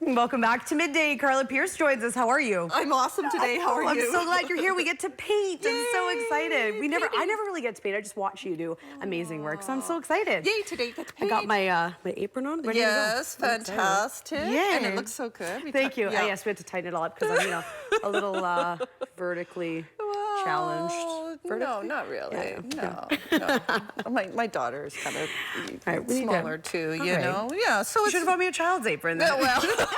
Welcome back to Midday. Karla Pearce joins us. How are you? I'm awesome today. How are you? I'm so glad you're here. We get to paint. Yay, I'm so excited. I painting. never really get to paint. I just watch you do amazing work. So I'm so excited. Yay, today you get to paint. I got my my apron on. Ready Yes, to go. fantastic. Yay. And it looks so good. Thank you. Yeah. Yes, we had to tighten it all up because I'm, a little vertically challenged. No, not really. Yeah, No. My daughter is kind of right, smaller too, you know? Yeah, so you should have bought me a child's apron then. No, well,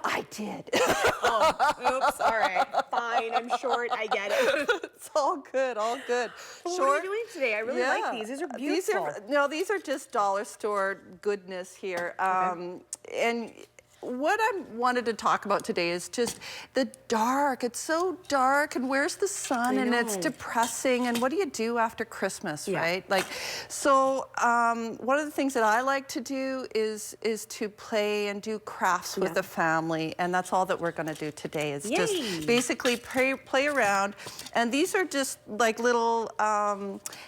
I did. Oops, all right. Fine, I'm short. I get it. It's all good, all good. Well, what are you doing today? I really like these. These are beautiful. These are just dollar store goodness here. And what I wanted to talk about today is just the dark. It's so dark, and where's the sun? And it's depressing. And what do you do after Christmas, right? Like, so one of the things that I like to do is to play and do crafts with the family, and that's all that we're going to do today. Is just basically play around. And these are just like little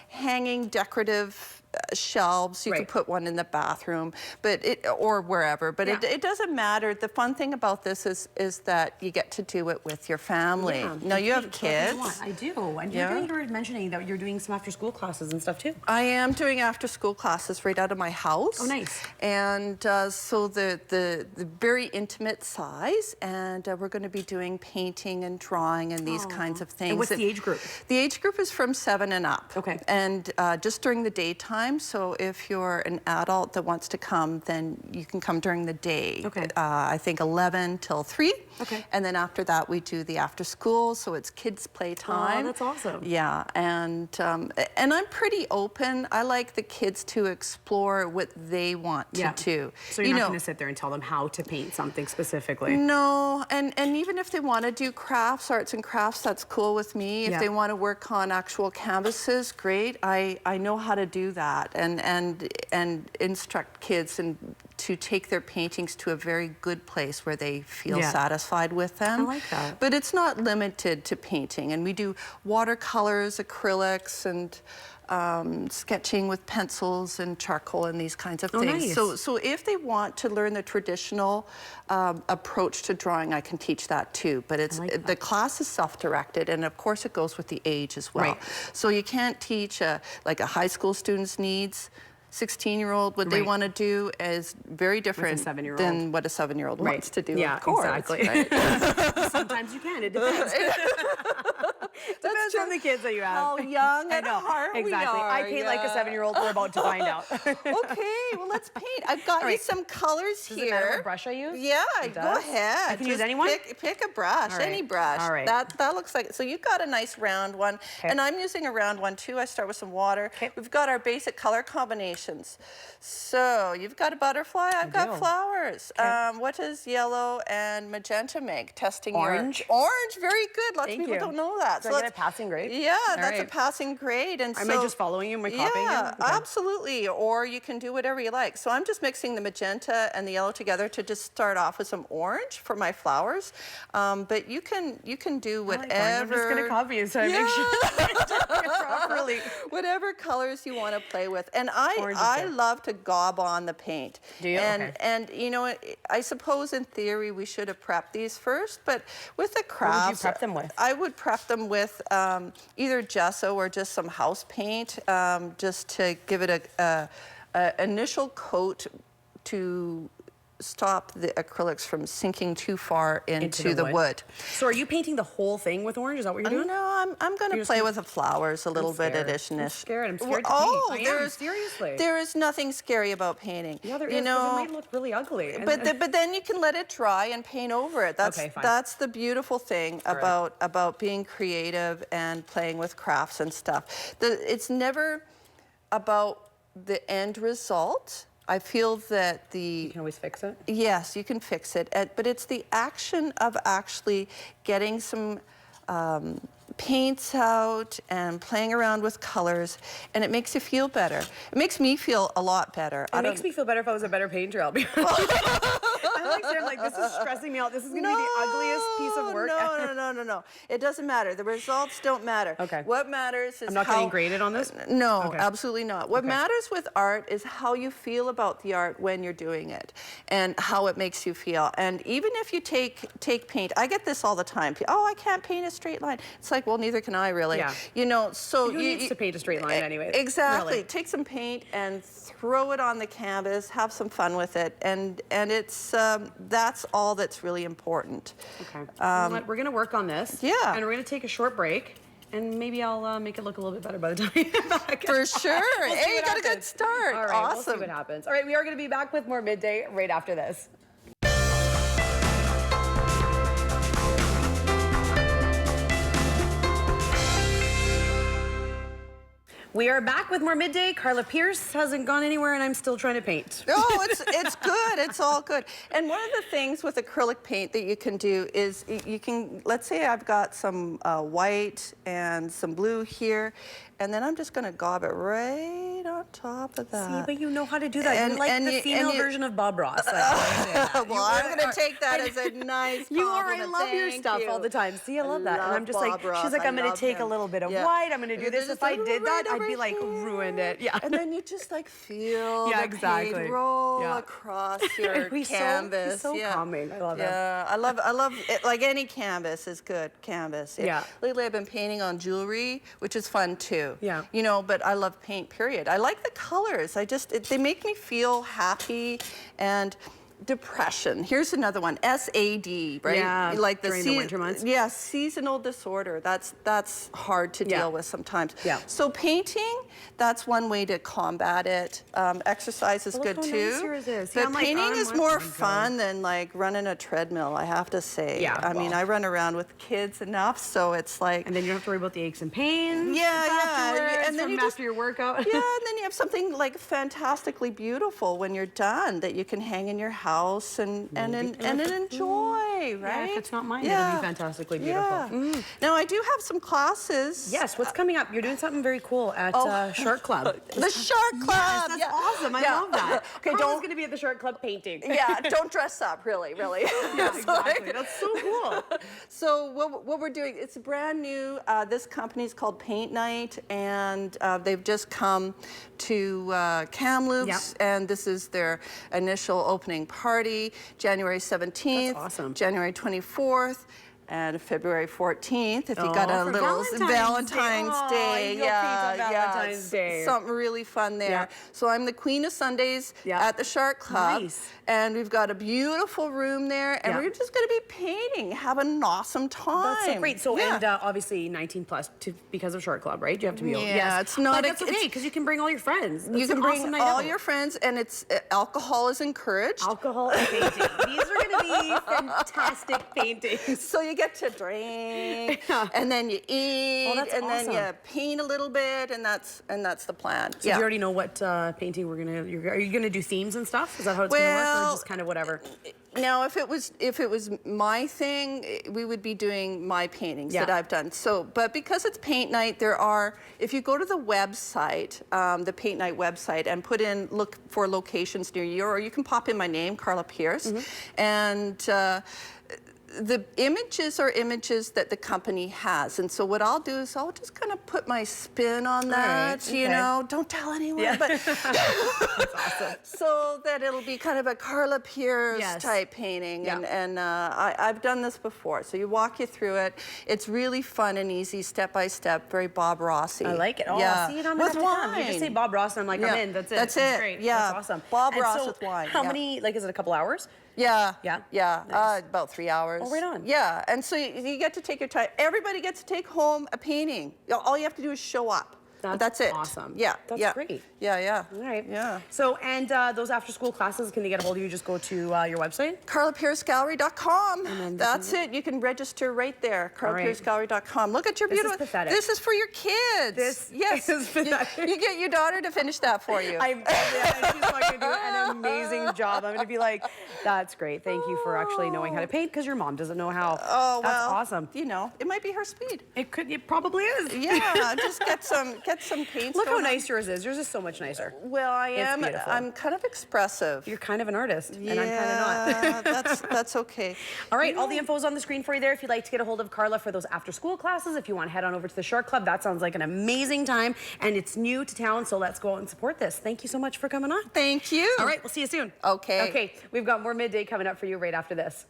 hanging decorative shelves. You could put one in the bathroom, but or wherever. But it doesn't matter. The fun thing about this is that you get to do it with your family. Yeah, now you have kids. I do. And you were mentioning that you're doing some after-school classes and stuff too. I am doing after-school classes right out of my house. Oh, nice. And so the very intimate size, and we're going to be doing painting and drawing and these kinds of things. And what's the age group? The age group is from 7 and up. Okay. And just during the daytime. So if you're an adult that wants to come, then you can come during the day. Okay. I think 11 till 3. Okay. And then after that, we do the after school, so it's kids' play time. Oh, that's awesome. Yeah, and I'm pretty open. I like the kids to explore what they want to do. So you're not going to sit there and tell them how to paint something specifically? No, and even if they want to do crafts, arts and crafts, that's cool with me. If they want to work on actual canvases, great. I know how to do that. And instruct kids to take their paintings to a very good place where they feel satisfied with them. I like that. But it's not limited to painting, and we do watercolors, acrylics, and sketching with pencils and charcoal and these kinds of things. Nice. So if they want to learn the traditional approach to drawing, I can teach that too. But the class is self-directed, and of course it goes with the age as well. So you can't teach like a high school student's needs. 16-year-old, what they want to do is very different than what a 7-year-old wants to do. Yeah, of course, exactly. Right? Sometimes you can. It depends. Depends on the kids that you have. How young at heart we are. I paint like a 7-year-old. We're about to find out. Okay, well, let's paint. I've got you some colors here. Does it matter what brush I use? Yeah, go ahead. I can use anyone? Pick a brush, any brush. All right. That looks like it. So you've got a nice round one, and I'm using a round one too. I start with some water. We've got our basic color combinations. So you've got a butterfly, I've got flowers. What does yellow and magenta make? Testing orange. Orange, very good. Lots of people don't know that. So that's a passing grade? Yeah, that's a passing grade. And am I just following you? Am I copying you? Yeah, absolutely. Or you can do whatever you like. So I'm just mixing the magenta and the yellow together to just start off with some orange for my flowers. But you can do whatever. I'm just going to copy you so I make sure it properly. Whatever colors you want to play with. And I love to gob on the paint. Do you? And you know, I suppose in theory we should have prepped these first, but with the crafts, what would you prep them with? I would prep them with either gesso or just some house paint, just to give it a initial coat to stop the acrylics from sinking too far into the wood. So are you painting the whole thing with orange? Is that what you're doing? No, I'm going to play with the flowers a little bit addition. I'm scared to paint. Seriously. There is nothing scary about painting. Yeah, there is, because it might look really ugly. But then you can let it dry and paint over it. That's the beautiful thing about being creative and playing with crafts and stuff. It's never about the end result. I feel that you can always fix it? Yes, you can fix it. But it's the action of actually getting some paints out and playing around with colors, and it makes you feel better. It makes me feel a lot better. It makes me feel better if I was a better painter, I'll be honest. I'm like, this is stressing me out. This is going to be the ugliest piece of work ever. No. It doesn't matter. The results don't matter. Okay. What matters is I'm not getting graded on this? No, Okay. absolutely not. What matters with art is how you feel about the art when you're doing it and how it makes you feel. And even if you take paint, I get this all the time. Oh, I can't paint a straight line. It's like, well, neither can I really. Yeah. You know, so Who needs to paint a straight line anyway? Exactly. Really. Take some paint and throw it on the canvas, have some fun with it, and it's that's all that's really important. Okay. You know what? We're gonna work on this. Yeah. And we're gonna take a short break, and maybe I'll make it look a little bit better by the time you get back. For sure. We'll Hey, you got a good start. All right. Awesome. We'll see what happens. All right. We are gonna be back with more Midday right after this. We are back with more Midday. Karla Pearce hasn't gone anywhere, and I'm still trying to paint. Oh, it's good. It's all good. And one of the things with acrylic paint that you can do is you can, let's say I've got some white and some blue here, and then I'm just going to gob it right on top of that. See, but you know how to do that. You're like the female version of Bob Ross. Well, I'm going to take that as a nice compliment. You are. I love your stuff all the time. See, I love that. And I'm just like, she's like, I'm going to take a little bit of white. I'm going to do this. If I did that, I'd be like, ruined it. Yeah. And then you just like feel the paint roll across your canvas. So calming. I love it. Yeah, I love it. Like any canvas is good canvas. Yeah. Lately I've been painting on jewelry, which is fun too. Yeah. You know, but I love paint, period. I like the colors. They make me feel happy and depression. Here's another one, SAD, right? Yeah, like during the winter months. Yeah, seasonal disorder. That's hard to deal with sometimes. Yeah. So painting, that's one way to combat it. Exercise is good too. Nice yours is. But painting is more fun than like running a treadmill, I have to say. Yeah. I mean, I run around with kids enough, so it's like. And then you don't have to worry about the aches and pains. Yeah. And then you after your workout. Yeah, and then you have something like fantastically beautiful when you're done that you can hang in your house and enjoy, right? Yeah, if it's not mine, it'll be fantastically beautiful. Yeah. Now I do have some classes. Yes, what's coming up? You're doing something very cool at Shark Club. The Shark Club. Yes, that's awesome. I love that. Okay, Karla's going to be at the Shark Club painting. Yeah, don't dress up, really. Yeah, exactly. That's so cool. So what we're doing, it's brand new. This company's called Paint Night, and they've just come to Kamloops, and this is their initial opening party, January 17th, That's awesome. January 24th, and February 14th. If you got a little Valentine's Day, Valentine's Day. Something really fun there. Yeah. So I'm the Queen of Sundays at the Shark Club. Nice. And we've got a beautiful room there, and we're just going to be painting, having an awesome time. That's so great. So, and obviously 19 plus because of Shark Club, right? You have to be able. Yeah, it's not. But that's okay because you can bring all your friends. You can bring all your friends, and it's alcohol is encouraged. Alcohol and painting. These are going to be fantastic paintings. So you get to drink, and then you eat, then you paint a little bit, and that's the plan. So you already know what painting we're gonna. Are you gonna do themes and stuff? Is that how it's gonna work, or just kind of whatever? Now, if it was my thing, we would be doing my paintings that I've done. So, but because it's paint night, if you go to the website, the Paint Night website, and look for locations near you, or you can pop in my name, Karla Pearce, and the images are images that the company has, and so what I'll do is I'll just kind of put my spin on that, you know, don't tell anyone, but That's awesome. so that it'll be kind of a Karla Pearce type painting, and I've done this before, so you walk you through it. It's really fun and easy, step by step, very Bob Rossy. I like it. Oh, see it on with wine. You just say Bob Ross, and I'm like, I'm in. That's it. That's it. Great. Yeah, that's awesome. Bob Ross with wine. How many? Like, is it a couple hours? Yeah. Nice. About 3 hours. Oh, right on. Yeah, and so you get to take your time. Everybody gets to take home a painting. All you have to do is show up. That's it. Awesome. Yeah. That's great. Yeah. All right. Yeah. So, and those after-school classes, can they get a hold of you? Just go to your website? KarlaPearceGallery.com. That's it. You can register right there. KarlaPearceGallery.com. Look at your beautiful. This is pathetic. This is for your kids. This is pathetic. You get your daughter to finish that for you. And she's not going to do an amazing job. I'm going to be like, that's great. Thank you for actually knowing how to paint, because your mom doesn't know how. Oh, well. That's awesome. You know, it might be her speed. It probably is. Yeah, just get some get some paint. Look how nice yours is. Yours is so much nicer. Well, I'm kind of expressive. You're kind of an artist, and I'm Yeah, kind of not. that's okay. All right, all the info's on the screen for you there. If you'd like to get a hold of Karla for those after-school classes, if you want to head on over to the Shark Club, that sounds like an amazing time, and it's new to town, so let's go out and support this. Thank you so much for coming on. Thank you. All right, we'll see you soon. Okay. Okay, we've got more Midday coming up for you right after this.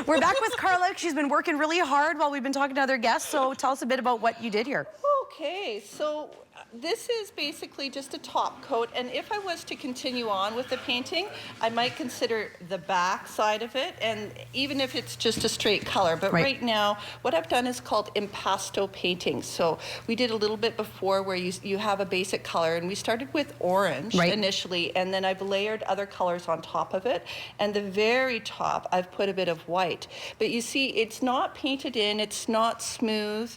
We're back with Karla. She's been working really hard while we've been talking to other guests, so tell us a bit about what you did here. Okay, so this is basically just a top coat, and if I was to continue on with the painting, I might consider the back side of it, and even if it's just a straight color. But right now, what I've done is called impasto painting. So we did a little bit before where you have a basic color, and we started with orange initially, and then I've layered other colors on top of it, and the very top I've put a bit of white. But you see, it's not painted in, it's not smooth,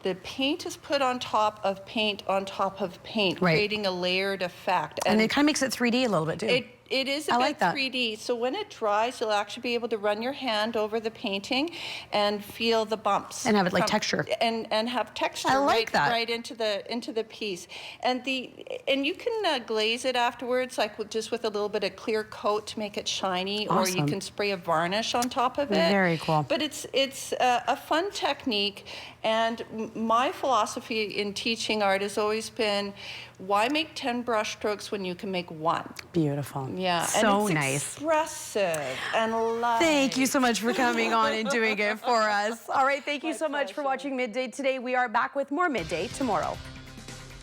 the paint is put on top of paint on top of paint, creating a layered effect. And it kind of makes it 3D a little bit too. It is a bit 3D. So when it dries, you'll actually be able to run your hand over the painting and feel the bumps. And have it like texture. And have texture right into the piece. And you can glaze it afterwards, like just with a little bit of clear coat to make it shiny, or you can spray a varnish on top of it. Very cool. But it's a fun technique, and my philosophy in teaching art has always been, why make 10 brush strokes when you can make one? Beautiful. Yeah, so and it's nice. Expressive and light. Thank you so much for coming on and doing it for us. All right, thank you so much for watching Midday today. We are back with more Midday tomorrow.